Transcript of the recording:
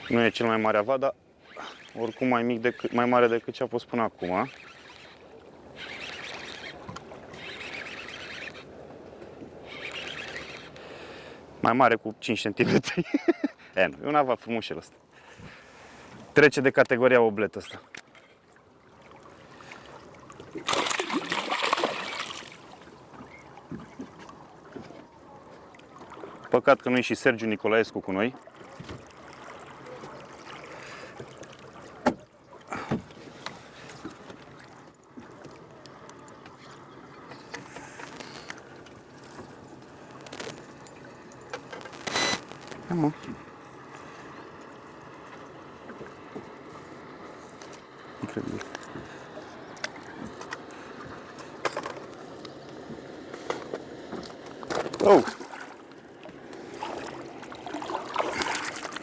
Nu e cel mai mare avat, dar oricum mai mare decât ce a fost până acum. Mai mare cu 5 cm. E un avat frumușel ăsta. Trece de categoria oblet ăsta. Păcat că nu e și Sergiu Nicolaescu cu noi. Hai, mă. Incredibil. Oh!